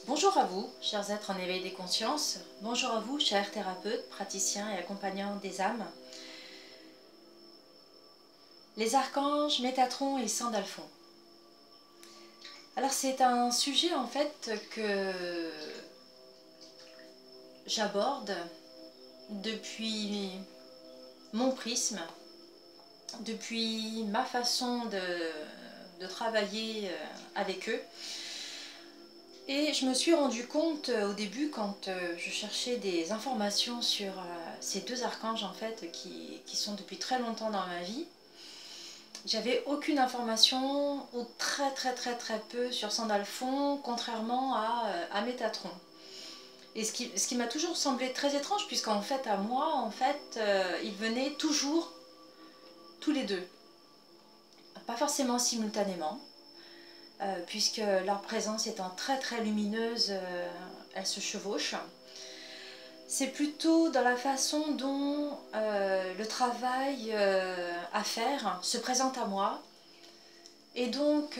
Bonjour à vous, chers êtres en éveil des consciences. Bonjour à vous, chers thérapeutes, praticiens et accompagnants des âmes. Les archanges Métatron et Sandalphon. Alors c'est un sujet en fait que j'aborde depuis mon prisme, depuis ma façon de travailler avec eux. Et je me suis rendu compte au début quand je cherchais des informations sur ces deux archanges en fait qui sont depuis très longtemps dans ma vie. J'avais aucune information ou très peu sur Sandalphon, contrairement à Métatron. Et ce qui m'a toujours semblé très étrange, puisqu'en fait à moi, ils venaient toujours tous les deux. Pas forcément simultanément. Puisque leur présence étant très lumineuse, elles se chevauchent. C'est plutôt dans la façon dont le travail à faire se présente à moi. Et donc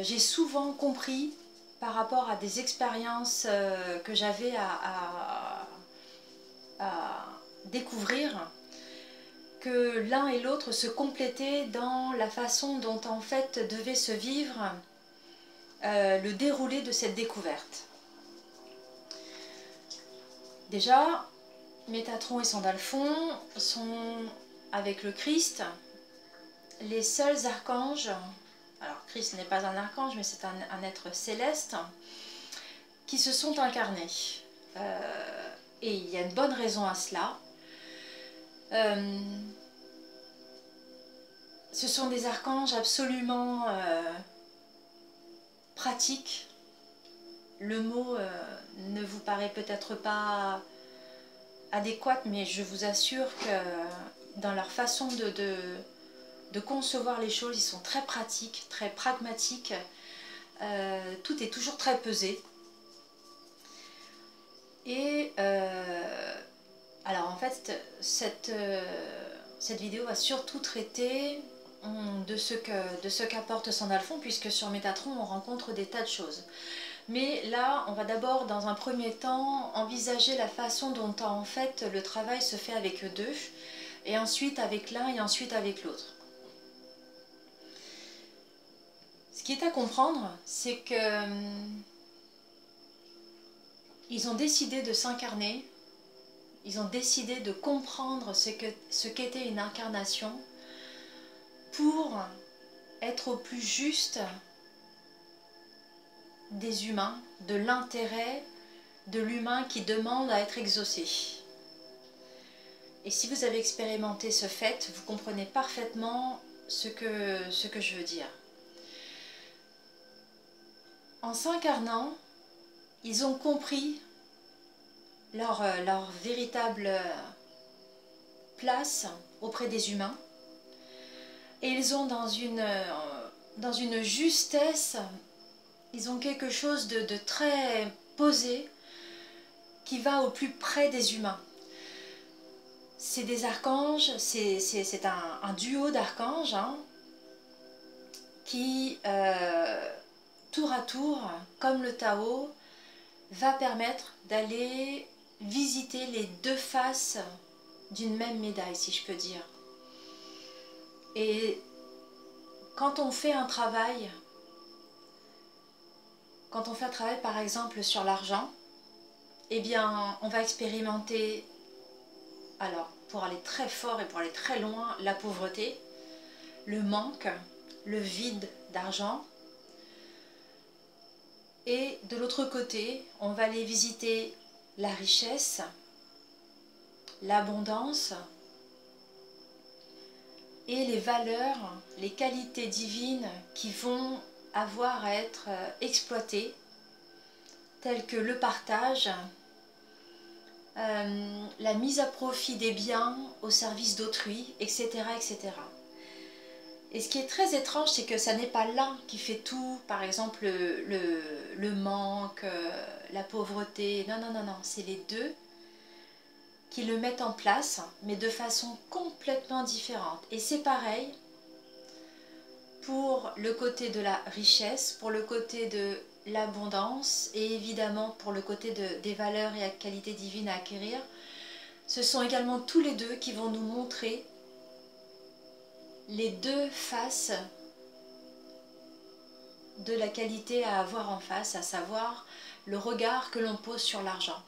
j'ai souvent compris par rapport à des expériences que j'avais à découvrir que l'un et l'autre se complétaient dans la façon dont en fait devait se vivre le déroulé de cette découverte. Déjà, Métatron et Sandalphon sont, avec le Christ, les seuls archanges, alors Christ n'est pas un archange, mais c'est un être céleste, qui se sont incarnés. Et il y a une bonne raison à cela. Ce sont des archanges absolument pratiques. Le mot ne vous paraît peut-être pas adéquat, mais je vous assure que dans leur façon de concevoir les choses, ils sont très pratiques, très pragmatiques. Tout est toujours très pesé. Et alors en fait, cette vidéo va surtout traiter de ce qu'apporte Sandalphon, puisque sur Métatron, on rencontre des tas de choses. Mais là, on va d'abord, dans un premier temps, envisager la façon dont en fait le travail se fait avec eux deux, et ensuite avec l'un et ensuite avec l'autre. Ce qui est à comprendre, c'est que ils ont décidé de s'incarner, ils ont décidé de comprendre ce qu'était une incarnation pour être au plus juste des humains, de l'intérêt de l'humain qui demande à être exaucé. Et si vous avez expérimenté ce fait, vous comprenez parfaitement ce que je veux dire. En s'incarnant, ils ont compris leur véritable place auprès des humains, et ils ont dans une justesse, ils ont quelque chose de très posé qui va au plus près des humains. C'est des archanges, c'est un duo d'archanges qui, tour à tour, comme le Tao, va permettre d'aller visiter les deux faces d'une même médaille, si je peux dire. Et quand on fait un travail, par exemple sur l'argent, eh bien on va expérimenter, alors pour aller très fort et pour aller très loin, la pauvreté, le manque, le vide d'argent. Et de l'autre côté, on va aller visiter la richesse, l'abondance et les valeurs, les qualités divines qui vont avoir à être exploitées, telles que le partage, la mise à profit des biens au service d'autrui, etc., etc. Et ce qui est très étrange, c'est que ça n'est pas l'un qui fait tout, par exemple le manque, la pauvreté, non, c'est les deux qui le mettent en place, mais de façon complètement différente. Et c'est pareil pour le côté de la richesse, pour le côté de l'abondance et évidemment pour le côté des valeurs et la qualité divine à acquérir, ce sont également tous les deux qui vont nous montrer les deux faces de la qualité à avoir en face, à savoir le regard que l'on pose sur l'argent.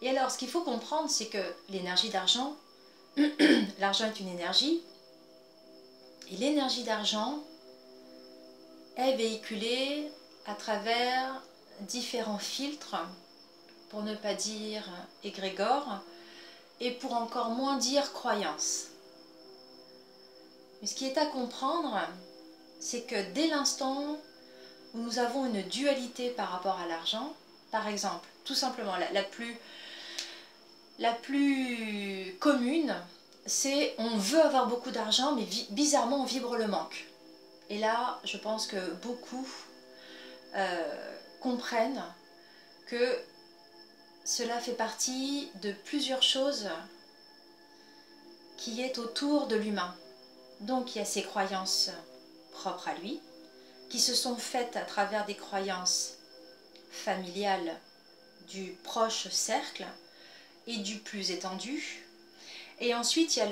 Et alors, ce qu'il faut comprendre, c'est que l'énergie d'argent, l'argent est une énergie, et l'énergie d'argent est véhiculée à travers différents filtres, pour ne pas dire égrégore, et pour encore moins dire croyance. Mais ce qui est à comprendre, c'est que dès l'instant où nous avons une dualité par rapport à l'argent, par exemple, tout simplement, la plus commune, c'est on veut avoir beaucoup d'argent, mais bizarrement on vibre le manque. Et là, je pense que beaucoup comprennent que cela fait partie de plusieurs choses qui est autour de l'humain. Donc il y a ses croyances propres à lui, qui se sont faites à travers des croyances familiales du proche cercle et du plus étendu. Et ensuite il y a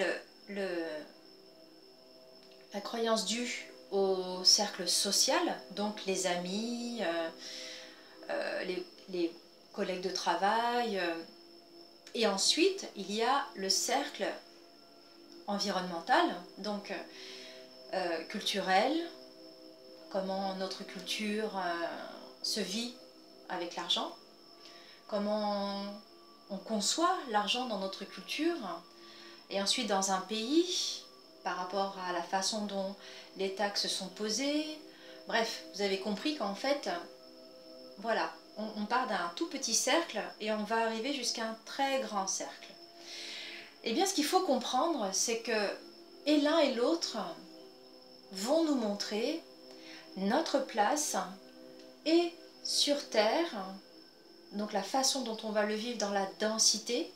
la croyance due au cercle social, donc les amis, les collègues de travail. Et ensuite il y a le cercle environnemental, donc culturel, comment notre culture se vit avec l'argent, comment on conçoit l'argent dans notre culture, et ensuite dans un pays, par rapport à la façon dont les taxes sont posées. Bref, vous avez compris qu'en fait, voilà, on part d'un tout petit cercle et on va arriver jusqu'à un très grand cercle. Eh bien, ce qu'il faut comprendre, c'est que et l'un et l'autre vont nous montrer notre place et sur Terre, donc la façon dont on va le vivre dans la densité.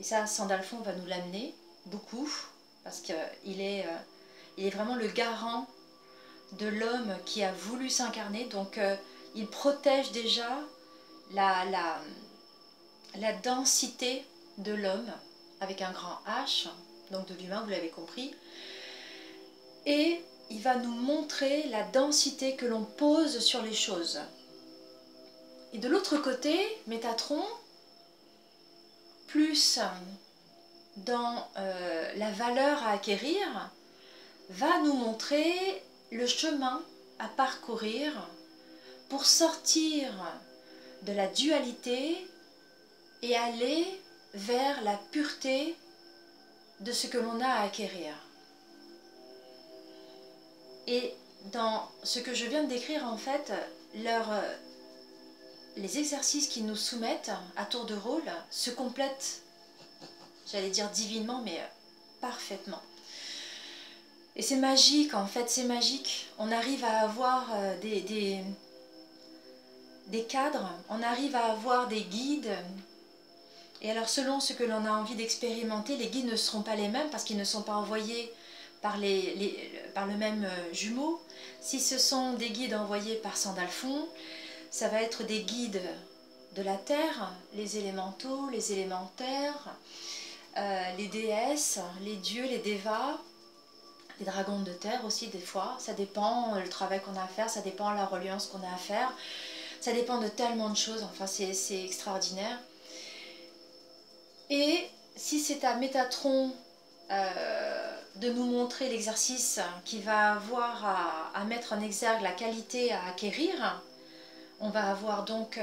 Et ça, Sandalphon va nous l'amener beaucoup, parce qu'il est vraiment le garant de l'homme qui a voulu s'incarner. Donc il protège déjà la densité de l'homme, avec un grand H, donc de l'humain, vous l'avez compris. Et il va nous montrer la densité que l'on pose sur les choses. Et de l'autre côté, Métatron, plus dans la valeur à acquérir, va nous montrer le chemin à parcourir pour sortir de la dualité et aller vers la pureté de ce que l'on a à acquérir. Et dans ce que je viens de décrire, en fait, les exercices qu'ils nous soumettent à tour de rôle se complètent, j'allais dire divinement, mais parfaitement. Et c'est magique, en fait, c'est magique. On arrive à avoir des cadres, on arrive à avoir des guides. Et alors, selon ce que l'on a envie d'expérimenter, les guides ne seront pas les mêmes parce qu'ils ne sont pas envoyés par le même jumeau. Si ce sont des guides envoyés par Sandalphon, ça va être des guides de la Terre, les élémentaux, les élémentaires, les déesses, les dieux, les dévas, les dragons de terre aussi des fois. Ça dépend le travail qu'on a à faire, ça dépend la reliance qu'on a à faire, ça dépend de tellement de choses, enfin c'est extraordinaire. Et si c'est à Métatron de nous montrer l'exercice qui va avoir à mettre en exergue la qualité à acquérir, on va avoir donc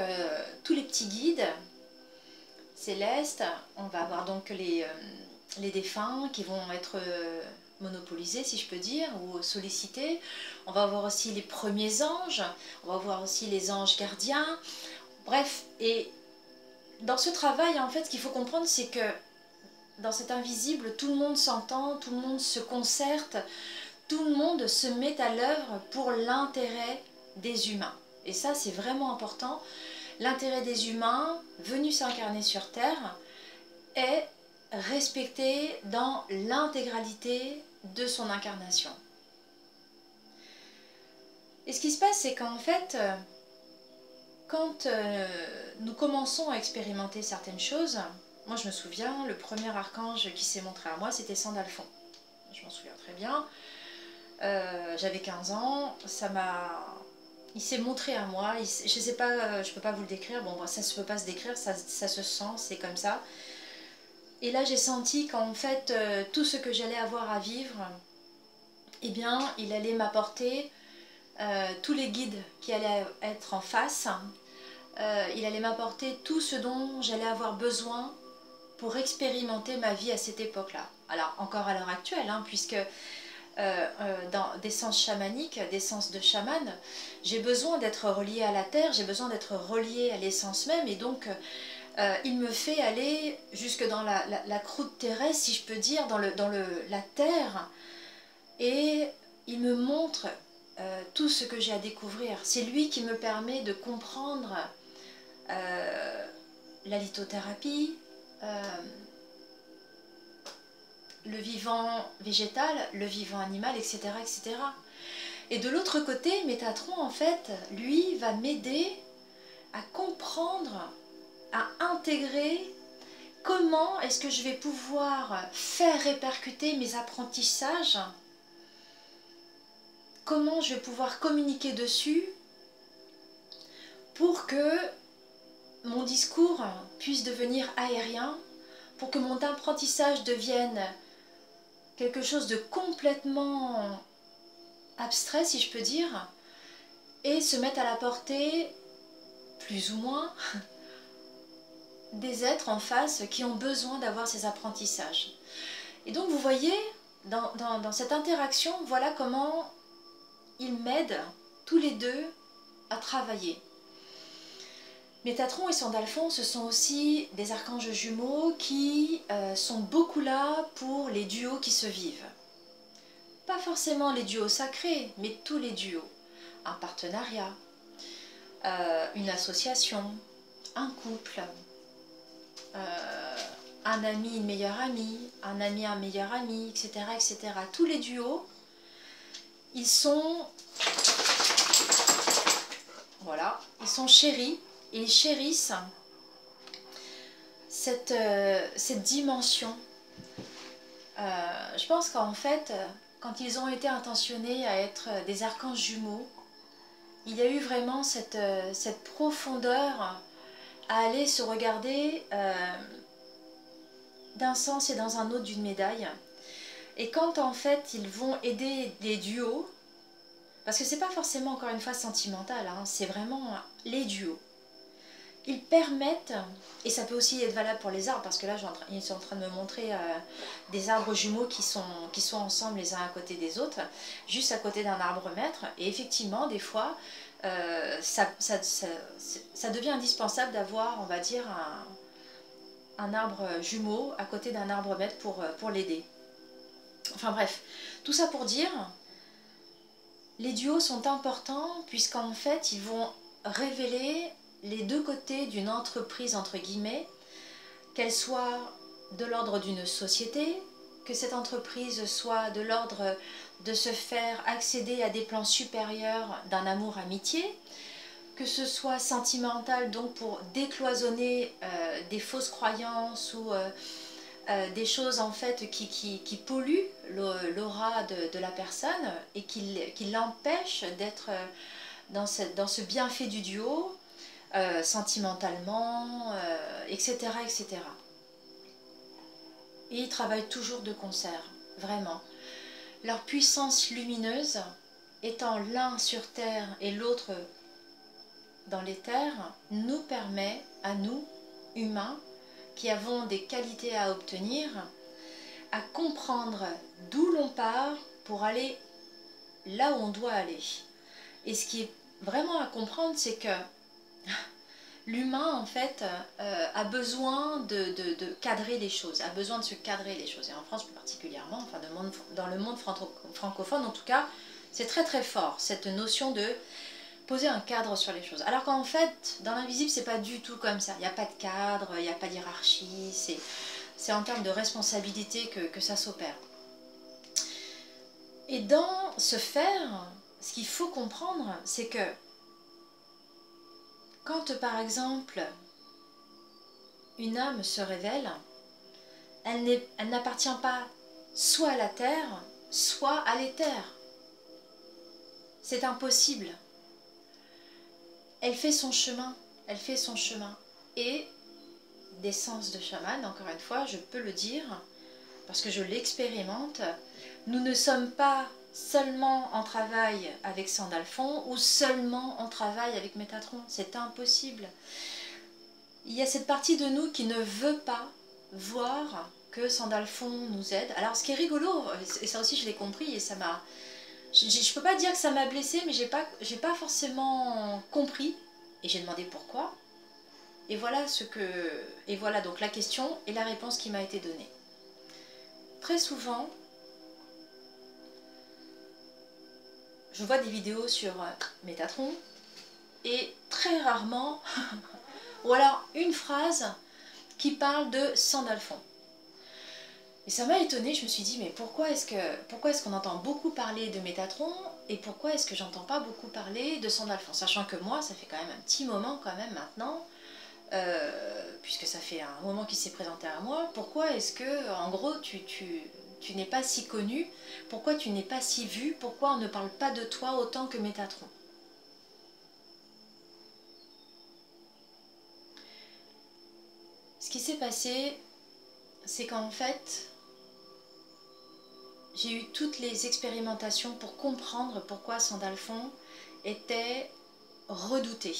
tous les petits guides célestes, on va avoir donc les défunts qui vont être monopolisés, si je peux dire, ou sollicités. On va avoir aussi les premiers anges, on va voir aussi les anges gardiens. Bref, et dans ce travail, en fait, ce qu'il faut comprendre, c'est que dans cet invisible, tout le monde s'entend, tout le monde se concerte, tout le monde se met à l'œuvre pour l'intérêt des humains. Et ça, c'est vraiment important. L'intérêt des humains venus s'incarner sur Terre est respecté dans l'intégralité de son incarnation. Et ce qui se passe, c'est qu'en fait, quand nous commençons à expérimenter certaines choses, moi je me souviens, le premier archange qui s'est montré à moi, c'était Sandalphon. Je m'en souviens très bien. J'avais 15 ans, il s'est montré à moi, je sais pas, je peux pas vous le décrire, bon ça se peut pas se décrire, ça se sent, c'est comme ça. Et là j'ai senti qu'en fait tout ce que j'allais avoir à vivre, eh bien il allait m'apporter tous les guides qui allaient être en face, il allait m'apporter tout ce dont j'allais avoir besoin pour expérimenter ma vie à cette époque-là. Alors encore à l'heure actuelle, hein, puisque dans des sens chamaniques, des sens de chaman, j'ai besoin d'être reliée à la terre, j'ai besoin d'être reliée à l'essence même, et donc il me fait aller jusque dans la croûte terrestre, si je peux dire, dans la terre, et il me montre tout ce que j'ai à découvrir. C'est lui qui me permet de comprendre la lithothérapie, le vivant végétal, le vivant animal, etc. etc. Et de l'autre côté, Métatron, en fait, lui, va m'aider à comprendre, à intégrer comment est-ce que je vais pouvoir faire répercuter mes apprentissages, comment je vais pouvoir communiquer dessus pour que mon discours puisse devenir aérien, pour que mon apprentissage devienne quelque chose de complètement abstrait, si je peux dire, et se mette à la portée, plus ou moins, des êtres en face qui ont besoin d'avoir ces apprentissages. Et donc vous voyez, dans cette interaction, voilà comment ils m'aident tous les deux à travailler. Métatron et Sandalphon, ce sont aussi des archanges jumeaux qui sont beaucoup là pour les duos qui se vivent. Pas forcément les duos sacrés, mais tous les duos. Un partenariat, une association, un couple, un ami, une meilleure amie, un ami, un meilleur ami, etc., etc. Tous les duos, ils sont, voilà, ils sont chéris. Et ils chérissent cette dimension. Je pense qu'en fait, quand ils ont été intentionnés à être des archanges jumeaux, il y a eu vraiment cette profondeur à aller se regarder d'un sens et dans un autre d'une médaille. Et quand en fait ils vont aider les duos, parce que c'est pas forcément encore une fois sentimental, hein, c'est vraiment les duos. Ils permettent, et ça peut aussi être valable pour les arbres, parce que là ils sont en train de me montrer des arbres jumeaux qui sont ensemble les uns à côté des autres, juste à côté d'un arbre maître, et effectivement des fois ça devient indispensable d'avoir, on va dire, un arbre jumeau à côté d'un arbre maître pour l'aider. Enfin bref, tout ça pour dire, les duos sont importants puisqu'en fait ils vont révéler les deux côtés d'une entreprise, entre guillemets, qu'elle soit de l'ordre d'une société, que cette entreprise soit de l'ordre de se faire accéder à des plans supérieurs d'un amour-amitié, que ce soit sentimental, donc pour décloisonner des fausses croyances ou des choses en fait qui polluent l'aura de la personne et qui l'empêchent d'être dans ce bienfait du duo, sentimentalement, etc., etc. Et ils travaillent toujours de concert, vraiment. Leur puissance lumineuse, étant l'un sur terre et l'autre dans les terres, nous permet, à nous, humains, qui avons des qualités à obtenir, à comprendre d'où l'on part pour aller là où on doit aller. Et ce qui est vraiment à comprendre, c'est que l'humain, en fait, a besoin de cadrer les choses, a besoin de se cadrer les choses. Et en France plus particulièrement, enfin dans le monde francophone en tout cas, c'est très très fort, cette notion de poser un cadre sur les choses. Alors qu'en fait, dans l'invisible, c'est pas du tout comme ça. Il n'y a pas de cadre, il n'y a pas d'hierarchie, c'est en termes de responsabilité que ça s'opère. Et dans ce faire, ce qu'il faut comprendre, c'est que Quand par exemple une âme se révèle, elle n'appartient pas soit à la terre, soit à l'éther. C'est impossible. Elle fait son chemin, elle fait son chemin. Et des sens de chaman, encore une fois, je peux le dire, parce que je l'expérimente, nous ne sommes pas seulement en travail avec Sandalphon ou seulement en travail avec Métatron. C'est impossible. Il y a cette partie de nous qui ne veut pas voir que Sandalphon nous aide. Alors ce qui est rigolo, et ça aussi je l'ai compris, et ça m'a... Je ne peux pas dire que ça m'a blessée, mais j'ai pas forcément compris. Et j'ai demandé pourquoi. Et voilà donc la question et la réponse qui m'a été donnée. Très souvent, je vois des vidéos sur Métatron, et très rarement, ou alors une phrase qui parle de Sandalphon. Et ça m'a étonnée, je me suis dit, mais pourquoi est-ce qu'on entend beaucoup parler de Métatron et pourquoi est-ce que j'entends pas beaucoup parler de Sandalphon? Sachant que moi, ça fait quand même un petit moment quand même maintenant, puisque ça fait un moment qu'il s'est présenté à moi, pourquoi est-ce que, en gros, tu n'es pas si connu, pourquoi tu n'es pas si vu, pourquoi on ne parle pas de toi autant que Métatron? Ce qui s'est passé, c'est qu'en fait, j'ai eu toutes les expérimentations pour comprendre pourquoi Sandalphon était redouté.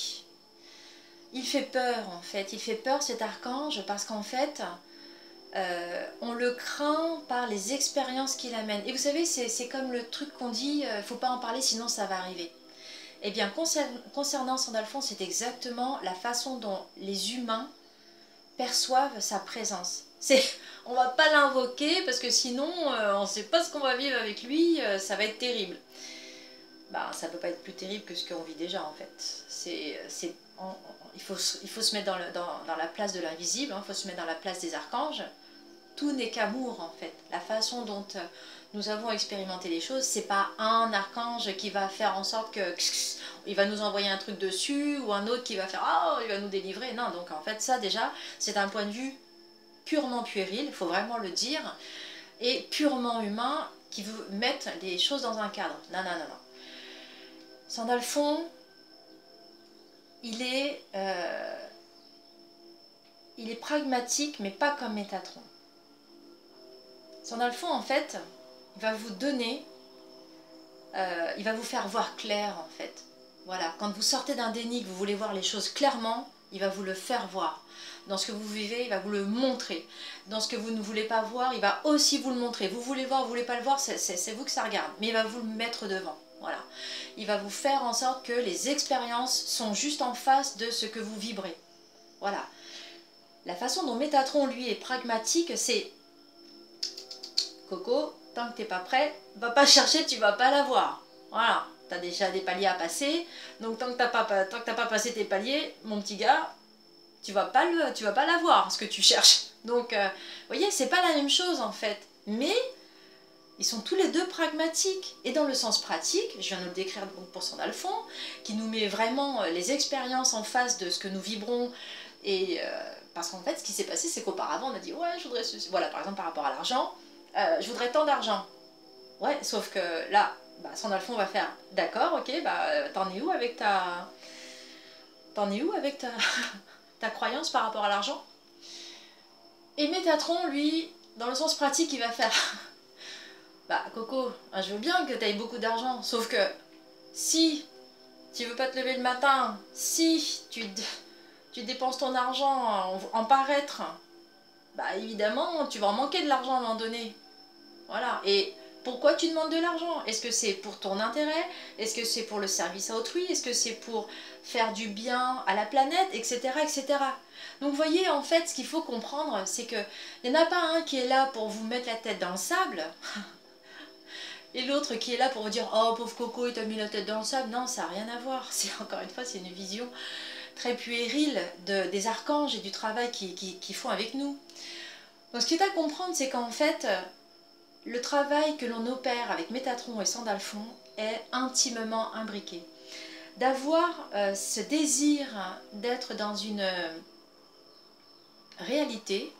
Il fait peur en fait, il fait peur cet archange parce qu'en fait, on le craint par les expériences qu'il amène. Et vous savez, c'est comme le truc qu'on dit, faut pas en parler sinon ça va arriver. Eh bien, concernant Sandalphon, c'est exactement la façon dont les humains perçoivent sa présence. On va pas l'invoquer parce que sinon on sait pas ce qu'on va vivre avec lui, ça va être terrible. Bah, ça peut pas être plus terrible que ce qu'on vit déjà en fait. Il faut se mettre dans la place de l'invisible, il faut se mettre dans la place des archanges. Tout n'est qu'amour en fait. La façon dont nous avons expérimenté les choses, c'est pas un archange qui va faire en sorte que il va nous envoyer un truc dessus ou un autre qui va faire oh il va nous délivrer. Non, donc en fait ça déjà c'est un point de vue purement puéril, il faut vraiment le dire, et purement humain qui veut mettre les choses dans un cadre. Non, non, non, non. Sandalphon, il est pragmatique, mais pas comme Métatron. Sandalphon, en fait, il va vous donner, il va vous faire voir clair, en fait. Voilà, quand vous sortez d'un déni, que vous voulez voir les choses clairement, il va vous le faire voir. Dans ce que vous vivez, il va vous le montrer. Dans ce que vous ne voulez pas voir, il va aussi vous le montrer. Vous voulez voir, vous voulez pas le voir, c'est vous que ça regarde. Mais il va vous le mettre devant. Voilà. Il va vous faire en sorte que les expériences sont juste en face de ce que vous vibrez. Voilà. La façon dont Métatron, lui, est pragmatique, c'est Coco, tant que t'es pas prêt, va pas chercher, tu vas pas l'avoir. Voilà. Tu as déjà des paliers à passer, donc tant que t'as pas passé tes paliers, mon petit gars, tu vas pas l'avoir, ce que tu cherches. Donc, vous voyez, c'est pas la même chose en fait. Mais ils sont tous les deux pragmatiques. Et dans le sens pratique, je viens de le décrire pour Sandalphon, qui nous met vraiment les expériences en face de ce que nous vibrons. Et parce qu'en fait, ce qui s'est passé, c'est qu'auparavant, on a dit ouais, je voudrais ceci. Voilà, par exemple, par rapport à l'argent, je voudrais tant d'argent. Ouais, sauf que là, bah, Sandalphon va faire d'accord, ok, bah t'en es où avec ta. T'en es où avec ta croyance par rapport à l'argent? Et Métatron, lui, dans le sens pratique, il va faire bah Coco, je veux bien que tu aies beaucoup d'argent, sauf que si tu veux pas te lever le matin, si tu dépenses ton argent en paraître, bah évidemment, tu vas en manquer de l'argent à un moment donné. Voilà. Et pourquoi tu demandes de l'argent? Est-ce que c'est pour ton intérêt? Est-ce que c'est pour le service à autrui? Est-ce que c'est pour faire du bien à la planète? Etc. etc. Donc vous voyez, en fait, ce qu'il faut comprendre, c'est qu'il n'y en a pas un qui est là pour vous mettre la tête dans le sable, et l'autre qui est là pour vous dire « Oh, pauvre Coco, il t'a mis la tête dans le sable ». Non, ça n'a rien à voir. Encore une fois, c'est une vision très puérile des archanges et du travail qu'ils font avec nous. Donc ce qui est à comprendre, c'est qu'en fait, le travail que l'on opère avec Métatron et Sandalphon est intimement imbriqué. d'avoir ce désir d'être dans une réalité.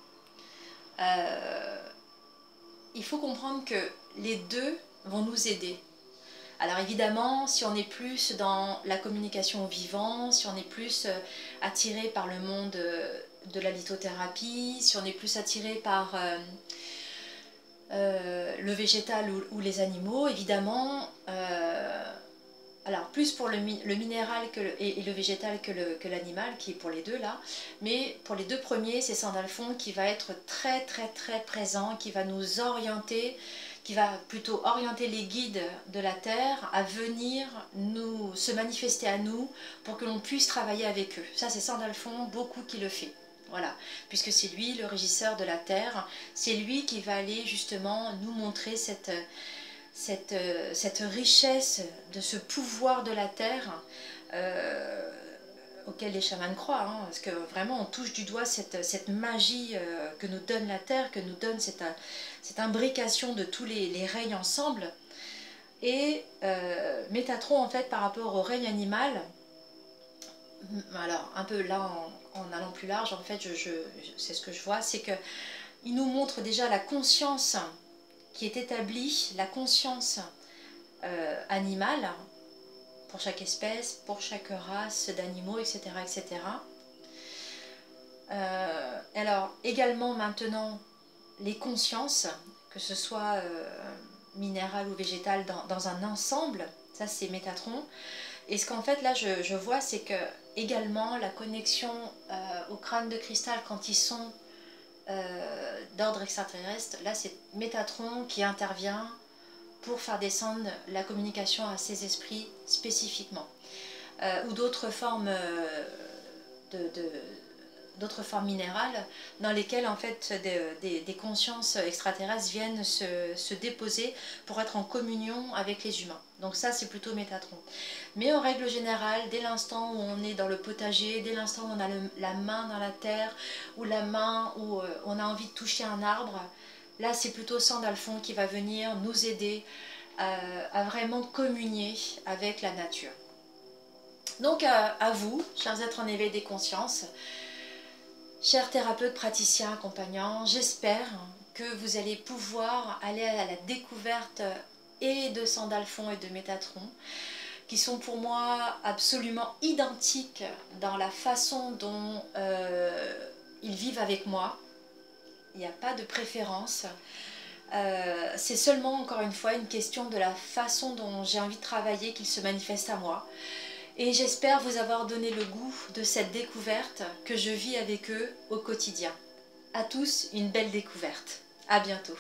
Il faut comprendre que les deux vont nous aider. Alors évidemment, si on est plus dans la communication au vivant, si on est plus attiré par le monde de la lithothérapie, si on est plus attiré par le végétal ou les animaux, évidemment, alors plus pour le minéral et le végétal que l'animal, qui est pour les deux là, mais pour les deux premiers, c'est Sandalphon qui va être très très très présent, qui va nous orienter, qui va plutôt orienter les guides de la Terre à venir se manifester à nous pour que l'on puisse travailler avec eux. Ça c'est Sandalphon, beaucoup qui le fait. Voilà, puisque c'est lui le régisseur de la Terre, c'est lui qui va aller justement nous montrer cette richesse de ce pouvoir de la Terre auquel les chamans croient, hein, parce que vraiment on touche du doigt cette magie que nous donne la Terre, que nous donne cette imbrication de tous les règnes ensemble. Et Métatron, en fait, par rapport au règne animal, alors un peu là en allant plus large, en fait, c'est ce que je vois, c'est qu'il nous montre déjà la conscience qui est établie, la conscience animale, pour chaque espèce, pour chaque race d'animaux, etc. etc. Alors également maintenant les consciences, que ce soit minérale ou végétale, dans un ensemble, ça c'est Métatron. Et ce qu'en fait là je vois, c'est que également la connexion au crâne de cristal quand ils sont d'ordre extraterrestre, là c'est Métatron qui intervient pour faire descendre la communication à ces esprits spécifiquement. Ou d'autres formes d'autres formes minérales dans lesquelles en fait des consciences extraterrestres viennent se déposer pour être en communion avec les humains. Donc ça c'est plutôt Métatron. Mais en règle générale, dès l'instant où on est dans le potager, dès l'instant où on a la main dans la terre, ou la main où on a envie de toucher un arbre, là c'est plutôt Sandalphon qui va venir nous aider à vraiment communier avec la nature. Donc à vous, chers êtres en éveil des consciences, chers thérapeutes, praticiens, accompagnants, j'espère que vous allez pouvoir aller à la découverte et de Sandalphon et de Métatron, qui sont pour moi absolument identiques dans la façon dont ils vivent avec moi. Il n'y a pas de préférence. C'est seulement, encore une fois, une question de la façon dont j'ai envie de travailler qu'ils se manifestent à moi. Et j'espère vous avoir donné le goût de cette découverte que je vis avec eux au quotidien. À tous, une belle découverte. À bientôt.